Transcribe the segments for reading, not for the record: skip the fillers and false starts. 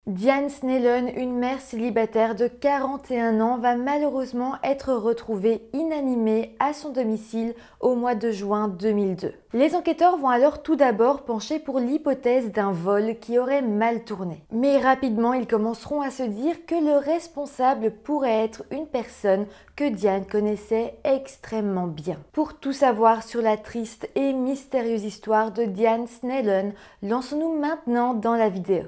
Diane Snellen, une mère célibataire de 41 ans, va malheureusement être retrouvée inanimée à son domicile au mois de juin 2002. Les enquêteurs vont alors tout d'abord pencher pour l'hypothèse d'un vol qui aurait mal tourné. Mais rapidement, ils commenceront à se dire que le responsable pourrait être une personne que Diane connaissait extrêmement bien. Pour tout savoir sur la triste et mystérieuse histoire de Diane Snellen, lançons-nous maintenant dans la vidéo.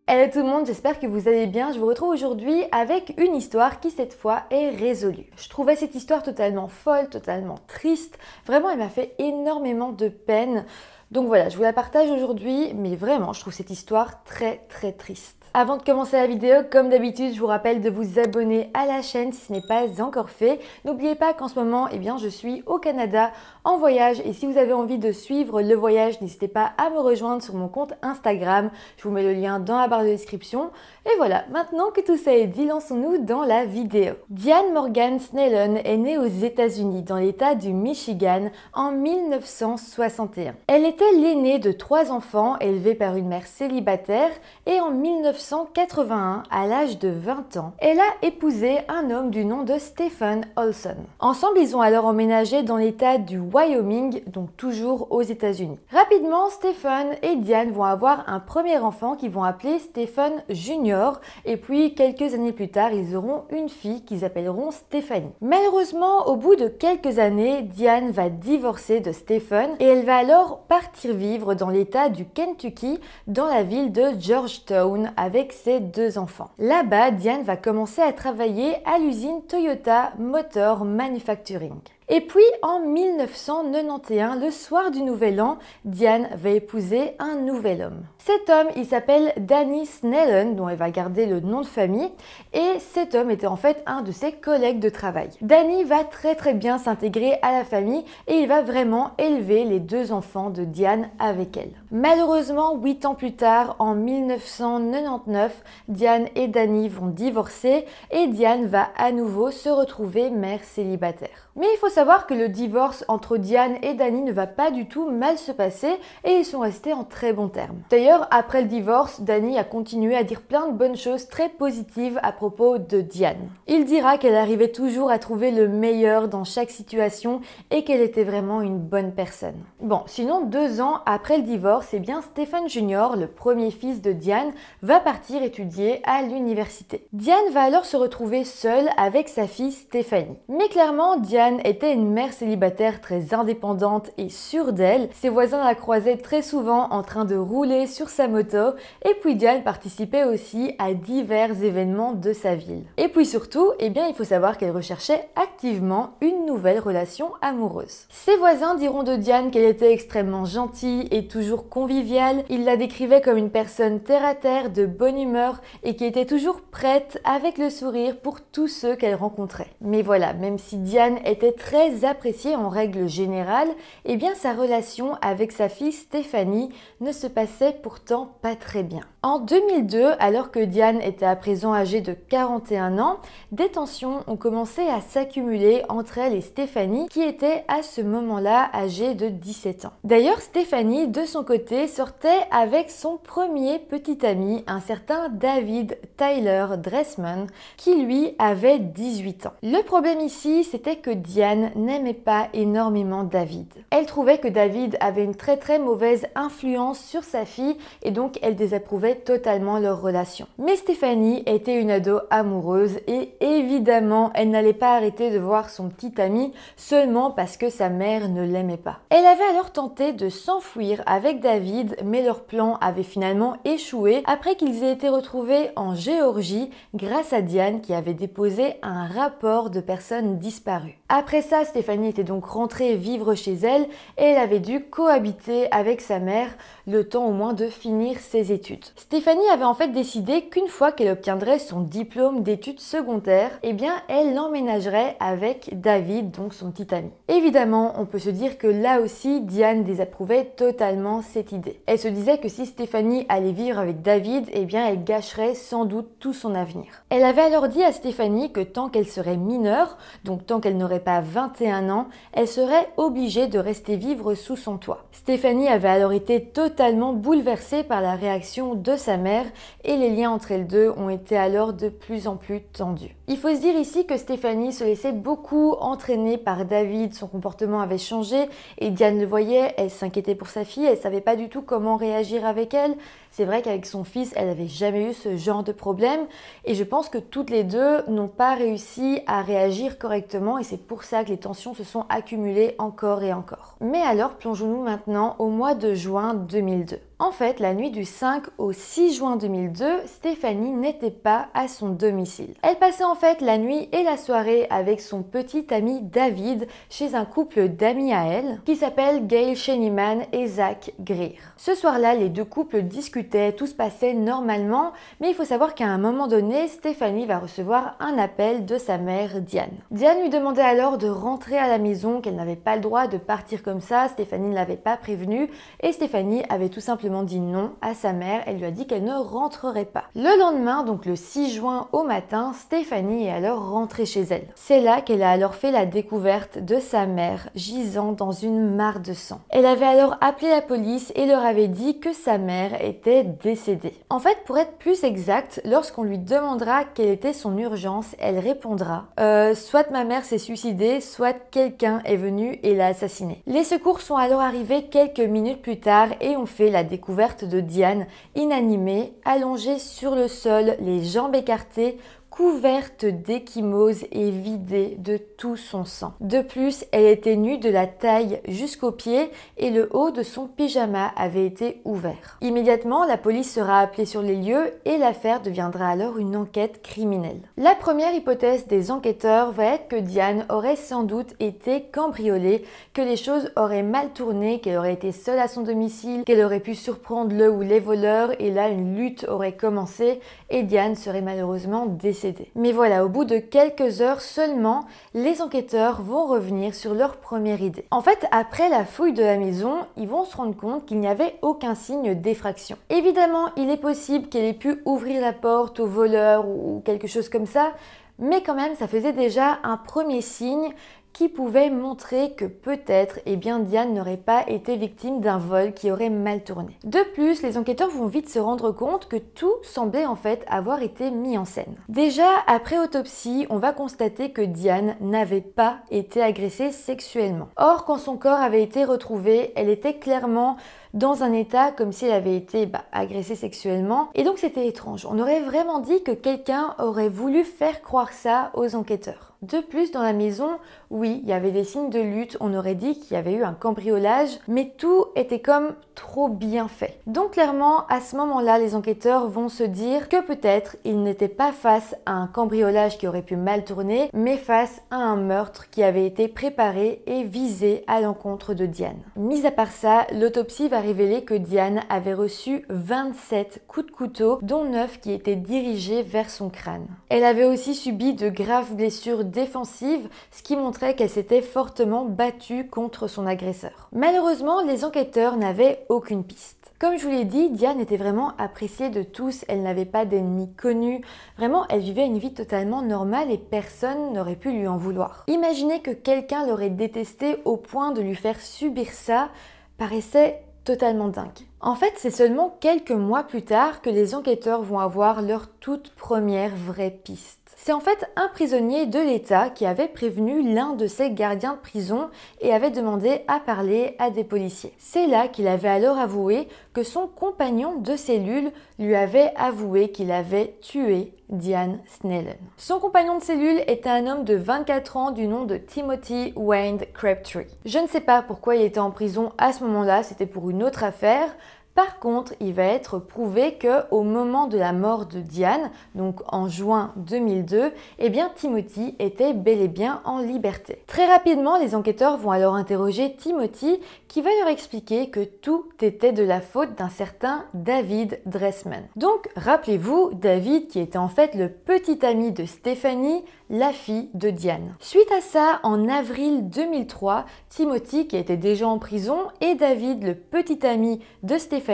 Hello tout le monde, j'espère que vous allez bien. Je vous retrouve aujourd'hui avec une histoire qui cette fois est résolue. Je trouvais cette histoire totalement folle, totalement triste. Vraiment, elle m'a fait énormément de peine. Donc voilà, je vous la partage aujourd'hui, mais vraiment, je trouve cette histoire très triste. Avant de commencer la vidéo, comme d'habitude, je vous rappelle de vous abonner à la chaîne si ce n'est pas encore fait. N'oubliez pas qu'en ce moment, je suis au Canada en voyage et si vous avez envie de suivre le voyage, n'hésitez pas à me rejoindre sur mon compte Instagram. Je vous mets le lien dans la barre de description. Et voilà, maintenant que tout ça est dit, lançons-nous dans la vidéo. Diane Morgan Snellen est née aux États-Unis, dans l'État du Michigan, en 1961. Elle était l'aînée de 3 enfants élevés par une mère célibataire et en 1981, à l'âge de 20 ans, elle a épousé un homme du nom de Stephen Olson. Ensemble, ils ont alors emménagé dans l'État du Wyoming, donc toujours aux États-Unis. Rapidement, Stephen et Diane vont avoir un premier enfant qu'ils vont appeler Stephen Jr. Et puis, quelques années plus tard, ils auront une fille qu'ils appelleront Stephanie. Malheureusement, au bout de quelques années, Diane va divorcer de Stephen et elle va alors partir vivre dans l'État du Kentucky, dans la ville de Georgetown, avec ses 2 enfants. Là-bas, Diane va commencer à travailler à l'usine Toyota Motor Manufacturing. Et puis en 1991, le soir du Nouvel An, Diane va épouser un nouvel homme. Cet homme, il s'appelle Danny Snellen, dont elle va garder le nom de famille, et cet homme était en fait un de ses collègues de travail. Danny va très bien s'intégrer à la famille et il va vraiment élever les 2 enfants de Diane avec elle. Malheureusement, 8 ans plus tard, en 1999, Diane et Danny vont divorcer et Diane va à nouveau se retrouver mère célibataire. Mais il faut savoir que le divorce entre Diane et Danny ne va pas du tout mal se passer et ils sont restés en très bons termes. D'ailleurs, après le divorce, Danny a continué à dire plein de bonnes choses très positives à propos de Diane. Il dira qu'elle arrivait toujours à trouver le meilleur dans chaque situation et qu'elle était vraiment une bonne personne. Bon, sinon 2 ans après le divorce, Stephen Jr., le premier fils de Diane, va partir étudier à l'université. Diane va alors se retrouver seule avec sa fille Stephanie. Mais clairement, Diane était une mère célibataire très indépendante et sûre d'elle. Ses voisins la croisaient très souvent en train de rouler sur sa moto et puis Diane participait aussi à divers événements de sa ville. Et puis surtout, il faut savoir qu'elle recherchait activement une nouvelle relation amoureuse. Ses voisins diront de Diane qu'elle était extrêmement gentille et toujours conviviale. Ils la décrivaient comme une personne terre à terre, de bonne humeur et qui était toujours prête avec le sourire pour tous ceux qu'elle rencontrait. Mais voilà, même si Diane était très appréciée en règle générale, sa relation avec sa fille Stephanie ne se passait pourtant pas très bien. En 2002, alors que Diane était à présent âgée de 41 ans, des tensions ont commencé à s'accumuler entre elle et Stephanie, qui était à ce moment-là âgée de 17 ans. D'ailleurs, Stephanie, de son côté, sortait avec son premier petit ami, un certain David Tyler Dressman, qui lui avait 18 ans. Le problème ici, c'était que Diane n'aimait pas énormément David. Elle trouvait que David avait une très mauvaise influence sur sa fille et donc elle désapprouvait totalement leur relation. Mais Stephanie était une ado amoureuse et évidemment elle n'allait pas arrêter de voir son petit ami seulement parce que sa mère ne l'aimait pas. Elle avait alors tenté de s'enfuir avec David, mais leur plan avait finalement échoué après qu'ils aient été retrouvés en Géorgie grâce à Diane qui avait déposé un rapport de personnes disparues. Après ça, Stephanie était donc rentrée vivre chez elle et elle avait dû cohabiter avec sa mère le temps au moins de finir ses études. Stéphanie avait en fait décidé qu'une fois qu'elle obtiendrait son diplôme d'études secondaires, eh bien elle l'emménagerait avec David, donc son petit ami. Évidemment, on peut se dire que là aussi, Diane désapprouvait totalement cette idée. Elle se disait que si Stéphanie allait vivre avec David, eh bien elle gâcherait sans doute tout son avenir. Elle avait alors dit à Stéphanie que tant qu'elle serait mineure, donc tant qu'elle n'aurait pas 21 ans, elle serait obligée de rester vivre sous son toit. Stéphanie avait alors été totalement bouleversée par la réaction de sa mère et les liens entre elles deux ont été alors de plus en plus tendus. Il faut se dire ici que Stéphanie se laissait beaucoup entraîner par David, son comportement avait changé et Diane le voyait, elle s'inquiétait pour sa fille, elle savait pas du tout comment réagir avec elle. C'est vrai qu'avec son fils, elle n'avait jamais eu ce genre de problème et je pense que toutes les deux n'ont pas réussi à réagir correctement et c'est pour ça que les tensions se sont accumulées encore et encore. Mais alors, plongeons-nous maintenant au mois de juin 2002. En fait, la nuit du 5 au 6 juin 2002, Stéphanie n'était pas à son domicile. Elle passait en fait la nuit et la soirée avec son petit ami David chez un couple d'amis à elle qui s'appelle Gail Sheniman et Zach Greer. Ce soir-là, les deux couples discutaient, tout se passait normalement, mais il faut savoir qu'à un moment donné, Stéphanie va recevoir un appel de sa mère Diane. Diane lui demandait alors de rentrer à la maison, qu'elle n'avait pas le droit de partir comme ça, Stéphanie ne l'avait pas prévenue et Stéphanie avait tout simplement dit non à sa mère, elle lui a dit qu'elle ne rentrerait pas. Le lendemain, donc le 6 juin au matin, Stéphanie est alors rentrée chez elle. C'est là qu'elle a alors fait la découverte de sa mère gisant dans une mare de sang. Elle avait alors appelé la police et leur avait dit que sa mère était décédée. En fait, pour être plus exact, lorsqu'on lui demandera quelle était son urgence, elle répondra soit ma mère s'est suicidée, soit quelqu'un est venu et l'a assassinée. Les secours sont alors arrivés quelques minutes plus tard et ont fait la découverte de Diane, inanimée, allongée sur le sol, les jambes écartées, couverte d'échymose et vidée de tout son sang. De plus, elle était nue de la taille jusqu'aux pieds et le haut de son pyjama avait été ouvert. Immédiatement, la police sera appelée sur les lieux et l'affaire deviendra alors une enquête criminelle. La première hypothèse des enquêteurs va être que Diane aurait sans doute été cambriolée, que les choses auraient mal tourné, qu'elle aurait été seule à son domicile, qu'elle aurait pu surprendre le ou les voleurs et là une lutte aurait commencé et Diane serait malheureusement décédée. Mais voilà, au bout de quelques heures seulement, les enquêteurs vont revenir sur leur première idée. En fait, après la fouille de la maison, ils vont se rendre compte qu'il n'y avait aucun signe d'effraction. Évidemment, il est possible qu'elle ait pu ouvrir la porte aux voleurs ou quelque chose comme ça, mais quand même, ça faisait déjà un premier signe qui pouvait montrer que peut-être Diane n'aurait pas été victime d'un vol qui aurait mal tourné. De plus, les enquêteurs vont vite se rendre compte que tout semblait en fait avoir été mis en scène. Déjà, après autopsie, on va constater que Diane n'avait pas été agressée sexuellement. Or, quand son corps avait été retrouvé, elle était clairement dans un état comme si elle avait été agressée sexuellement. Et donc c'était étrange. On aurait vraiment dit que quelqu'un aurait voulu faire croire ça aux enquêteurs. De plus, dans la maison, oui, il y avait des signes de lutte, on aurait dit qu'il y avait eu un cambriolage, mais tout était comme trop bien fait. Donc clairement, à ce moment-là, les enquêteurs vont se dire que peut-être ils n'étaient pas face à un cambriolage qui aurait pu mal tourner, mais face à un meurtre qui avait été préparé et visé à l'encontre de Diane. Mis à part ça, l'autopsie va révéler que Diane avait reçu 27 coups de couteau, dont 9 qui étaient dirigés vers son crâne. Elle avait aussi subi de graves blessures défensive, ce qui montrait qu'elle s'était fortement battue contre son agresseur. Malheureusement, les enquêteurs n'avaient aucune piste. Comme je vous l'ai dit, Diane était vraiment appréciée de tous, elle n'avait pas d'ennemis connus, vraiment elle vivait une vie totalement normale et personne n'aurait pu lui en vouloir. Imaginez que quelqu'un l'aurait détestée au point de lui faire subir ça, paraissait totalement dingue. En fait, c'est seulement quelques mois plus tard que les enquêteurs vont avoir leur toute première vraie piste. C'est en fait un prisonnier de l'État qui avait prévenu l'un de ses gardiens de prison et avait demandé à parler à des policiers. C'est là qu'il avait alors avoué que son compagnon de cellule lui avait avoué qu'il avait tué Diane Snellen. Son compagnon de cellule était un homme de 24 ans du nom de Timothy Wayne Crabtree. Je ne sais pas pourquoi il était en prison à ce moment-là, c'était pour une autre affaire. Par contre, il va être prouvé qu'au moment de la mort de Diane, donc en juin 2002, eh bien Timothy était bel et bien en liberté. Très rapidement, les enquêteurs vont alors interroger Timothy qui va leur expliquer que tout était de la faute d'un certain David Dressman. Donc, rappelez-vous, David qui était en fait le petit ami de Stephanie, la fille de Diane. Suite à ça, en avril 2003, Timothy, qui était déjà en prison, et David, le petit ami de Stephanie,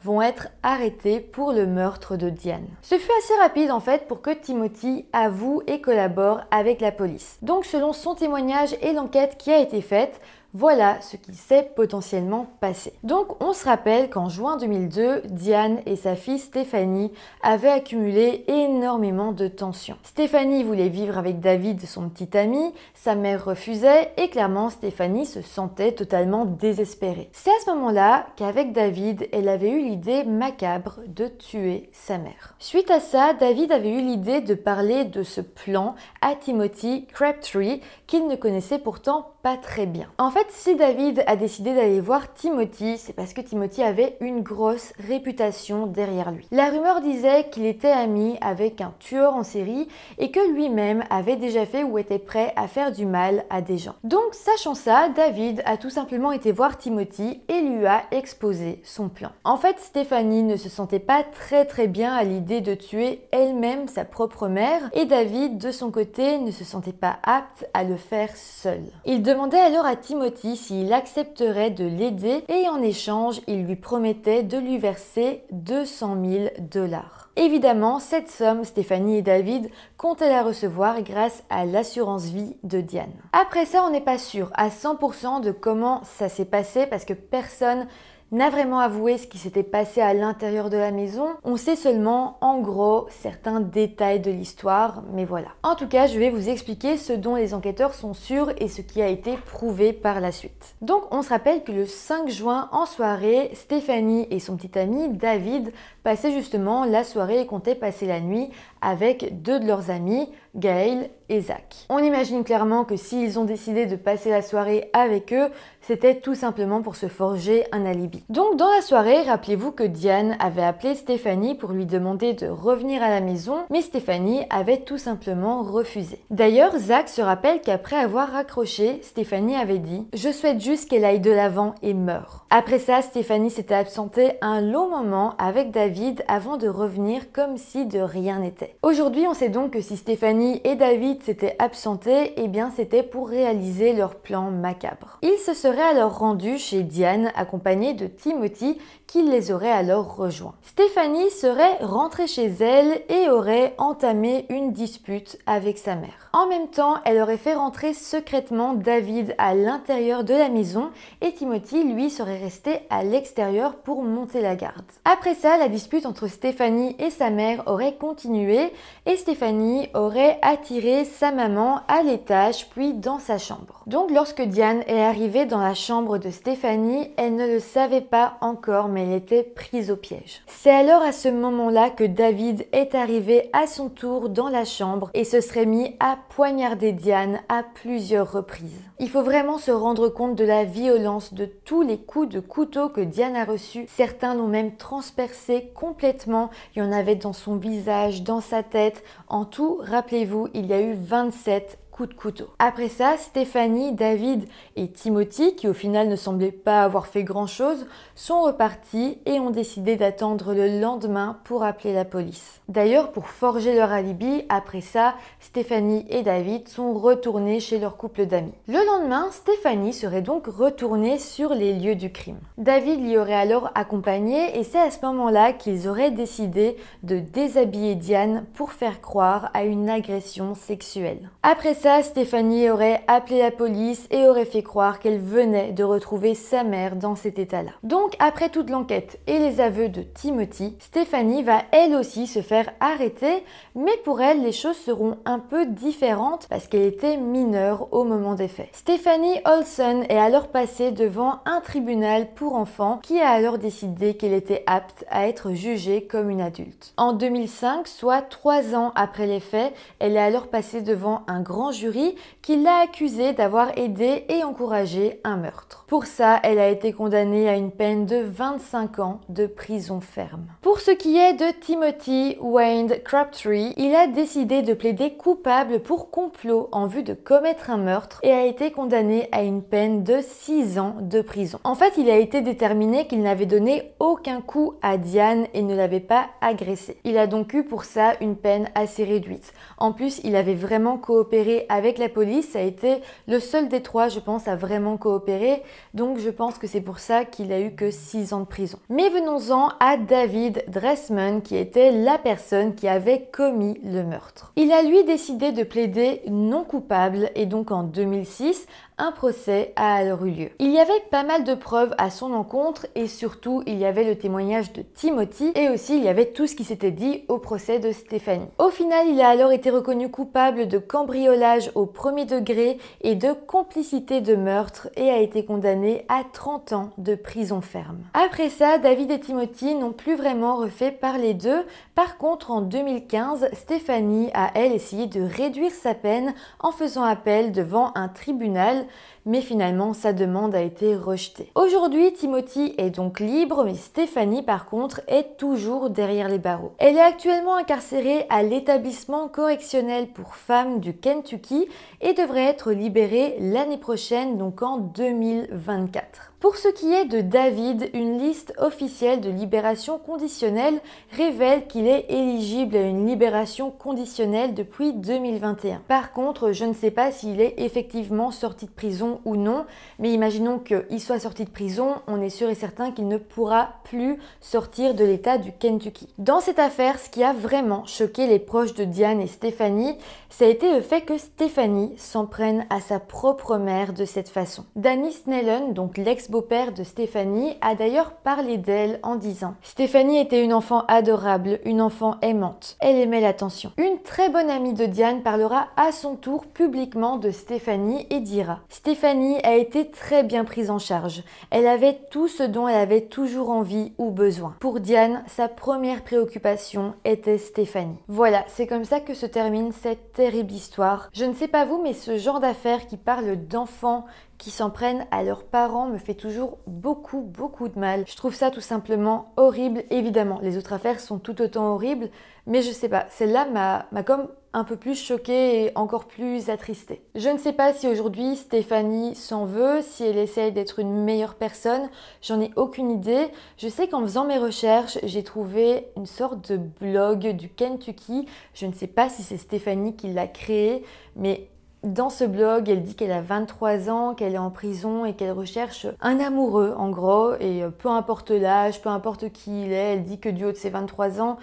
vont être arrêtés pour le meurtre de Diane. Ce fut assez rapide en fait pour que Timothy avoue et collabore avec la police. Donc selon son témoignage et l'enquête qui a été faite, voilà ce qui s'est potentiellement passé. Donc on se rappelle qu'en juin 2002, Diane et sa fille Stephanie avaient accumulé énormément de tensions. Stephanie voulait vivre avec David, son petit ami, sa mère refusait et clairement Stephanie se sentait totalement désespérée. C'est à ce moment-là qu'avec David, elle avait eu l'idée macabre de tuer sa mère. Suite à ça, David avait eu l'idée de parler de ce plan à Timothy Crabtree qu'il ne connaissait pourtant pas très bien. En fait, si David a décidé d'aller voir Timothy, c'est parce que Timothy avait une grosse réputation derrière lui. La rumeur disait qu'il était ami avec un tueur en série et que lui-même avait déjà fait ou était prêt à faire du mal à des gens. Donc, sachant ça, David a tout simplement été voir Timothy et lui a exposé son plan. En fait, Stephanie ne se sentait pas très bien à l'idée de tuer elle-même sa propre mère et David, de son côté, ne se sentait pas apte à le faire seul. Il demandait alors à Timothy s'il accepterait de l'aider et en échange, il lui promettait de lui verser 200 000 $. Évidemment, cette somme, Stephanie et David comptaient la recevoir grâce à l'assurance vie de Diane. Après ça, on n'est pas sûr à 100% de comment ça s'est passé parce que personne n'a vraiment avoué ce qui s'était passé à l'intérieur de la maison. On sait seulement, en gros, certains détails de l'histoire, mais voilà. En tout cas, je vais vous expliquer ce dont les enquêteurs sont sûrs et ce qui a été prouvé par la suite. Donc, on se rappelle que le 5 juin, en soirée, Stephanie et son petit ami, David, passaient justement la soirée et comptaient passer la nuit avec deux de leurs amis, Gail et Zach. On imagine clairement que s'ils ont décidé de passer la soirée avec eux, c'était tout simplement pour se forger un alibi. Donc dans la soirée, rappelez-vous que Diane avait appelé Stephanie pour lui demander de revenir à la maison, mais Stephanie avait tout simplement refusé. D'ailleurs, Zach se rappelle qu'après avoir raccroché, Stephanie avait dit « Je souhaite juste qu'elle aille de l'avant et meure ». Après ça, Stephanie s'était absentée un long moment avec David avant de revenir comme si de rien n'était. Aujourd'hui, on sait donc que si Stephanie et David s'étaient absentés, eh bien c'était pour réaliser leur plan macabre. Ils se seraient alors rendus chez Diane accompagnés de Timothy qui les aurait alors rejoints. Stephanie serait rentrée chez elle et aurait entamé une dispute avec sa mère. En même temps, elle aurait fait rentrer secrètement David à l'intérieur de la maison et Timothy, lui, serait resté à l'extérieur pour monter la garde. Après ça, la dispute entre Stephanie et sa mère aurait continué et Stephanie aurait attiré sa maman à l'étage puis dans sa chambre. Donc lorsque Diane est arrivée dans la chambre de Stephanie, elle ne le savait pas encore mais elle était prise au piège. C'est alors à ce moment-là que David est arrivé à son tour dans la chambre et se serait mis à poignarder Diane à plusieurs reprises. Il faut vraiment se rendre compte de la violence de tous les coups de couteau que Diane a reçus. Certains l'ont même transpercé complètement. Il y en avait dans son visage, dans sa tête. En tout, rappelez-vous, il y a eu 27 coups de couteau. Après ça, Stephanie, David et Timothy, qui au final ne semblaient pas avoir fait grand-chose, sont repartis et ont décidé d'attendre le lendemain pour appeler la police. D'ailleurs, pour forger leur alibi, après ça, Stephanie et David sont retournés chez leur couple d'amis. Le lendemain, Stephanie serait donc retournée sur les lieux du crime. David l'y aurait alors accompagnée et c'est à ce moment-là qu'ils auraient décidé de déshabiller Diane pour faire croire à une agression sexuelle. Après ça, Stephanie aurait appelé la police et aurait fait croire qu'elle venait de retrouver sa mère dans cet état-là. Donc, après toute l'enquête et les aveux de Timothy, Stephanie va elle aussi se faire arrêter, mais pour elle, les choses seront un peu différentes parce qu'elle était mineure au moment des faits. Stephanie Olson est alors passée devant un tribunal pour enfants qui a alors décidé qu'elle était apte à être jugée comme une adulte. En 2005, soit 3 ans après les faits, elle est alors passée devant un grand jury qui l'a accusée d'avoir aidé et encouragé un meurtre. Pour ça, elle a été condamnée à une peine de 25 ans de prison ferme. Pour ce qui est de Timothy Wayne Crabtree, il a décidé de plaider coupable pour complot en vue de commettre un meurtre et a été condamné à une peine de 6 ans de prison. En fait, il a été déterminé qu'il n'avait donné aucun coup à Diane et ne l'avait pas agressée. Il a donc eu pour ça une peine assez réduite. En plus, il avait vraiment coopéré avec la police, ça a été le seul des trois, je pense, à vraiment coopérer, donc je pense que c'est pour ça qu'il a eu que 6 ans de prison. Mais venons-en à David Dressman, qui était la personne qui avait commis le meurtre. Il a lui décidé de plaider non coupable et donc en 2006, un procès a alors eu lieu. Il y avait pas mal de preuves à son encontre et surtout il y avait le témoignage de Timothy et aussi il y avait tout ce qui s'était dit au procès de Stephanie. Au final, il a alors été reconnu coupable de cambriolage au premier degré et de complicité de meurtre et a été condamné à 30 ans de prison ferme. Après ça, David et Timothy n'ont plus vraiment refait parler d'eux. Par contre, en 2015, Stephanie a elle essayé de réduire sa peine en faisant appel devant un tribunal, mais finalement sa demande a été rejetée. Aujourd'hui, Timothy est donc libre, mais Stephanie par contre est toujours derrière les barreaux. Elle est actuellement incarcérée à l'établissement correctionnel pour femmes du Kentucky et devrait être libérée l'année prochaine, donc en 2024. Pour ce qui est de David, une liste officielle de libération conditionnelle révèle qu'il est éligible à une libération conditionnelle depuis 2021. Par contre, je ne sais pas s'il est effectivement sorti de prison ou non, mais imaginons qu'il soit sorti de prison, on est sûr et certain qu'il ne pourra plus sortir de l'état du Kentucky. Dans cette affaire, ce qui a vraiment choqué les proches de Diane et Stephanie, ça a été le fait que Stephanie s'en prenne à sa propre mère de cette façon. Danny Snellen, donc l'ex-beau-père de Stephanie, a d'ailleurs parlé d'elle en disant « Stephanie était une enfant adorable, une enfant aimante. Elle aimait l'attention. » Une très bonne amie de Diane parlera à son tour publiquement de Stephanie et dira « Stephanie a été très bien prise en charge. Elle avait tout ce dont elle avait toujours envie ou besoin. » Pour Diane, sa première préoccupation était Stephanie. Voilà, c'est comme ça que se termine cette terrible histoire. Je ne sais pas vous, mais ce genre d'affaires qui parle d'enfants qui s'en prennent à leurs parents me fait toujours beaucoup de mal. Je trouve ça tout simplement horrible. Évidemment, les autres affaires sont tout autant horribles, mais je sais pas, celle-là m'a comme un peu plus choquée et encore plus attristée. Je ne sais pas si aujourd'hui Stephanie s'en veut, si elle essaye d'être une meilleure personne, j'en ai aucune idée. Je sais qu'en faisant mes recherches, j'ai trouvé une sorte de blog du Kentucky. Je ne sais pas si c'est Stephanie qui l'a créé, mais dans ce blog, elle dit qu'elle a 23 ans, qu'elle est en prison et qu'elle recherche un amoureux en gros. Et peu importe l'âge, peu importe qui il est, elle dit que du haut de ses 23 ans,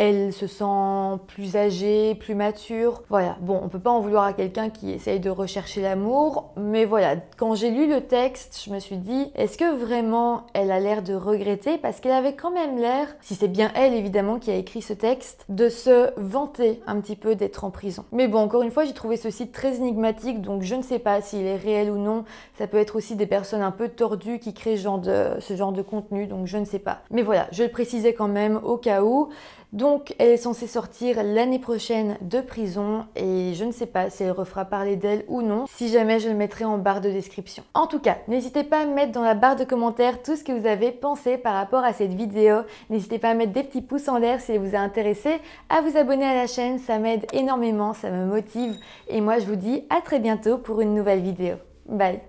elle se sent plus âgée, plus mature. Voilà, bon, on peut pas en vouloir à quelqu'un qui essaye de rechercher l'amour, mais voilà, quand j'ai lu le texte, je me suis dit, est-ce que vraiment elle a l'air de regretter? Parce qu'elle avait quand même l'air, si c'est bien elle évidemment qui a écrit ce texte, de se vanter un petit peu d'être en prison. Mais bon, encore une fois, j'ai trouvé ce site très énigmatique, donc je ne sais pas s'il est réel ou non. Ça peut être aussi des personnes un peu tordues qui créent ce genre de contenu, donc je ne sais pas. Mais voilà, je le précisais quand même au cas où. Donc, elle est censée sortir l'année prochaine de prison et je ne sais pas si elle refera parler d'elle ou non. Si jamais, je le mettrai en barre de description. En tout cas, n'hésitez pas à mettre dans la barre de commentaires tout ce que vous avez pensé par rapport à cette vidéo. N'hésitez pas à mettre des petits pouces en l'air si elle vous a intéressé, à vous abonner à la chaîne, ça m'aide énormément, ça me motive. Et moi, je vous dis à très bientôt pour une nouvelle vidéo. Bye!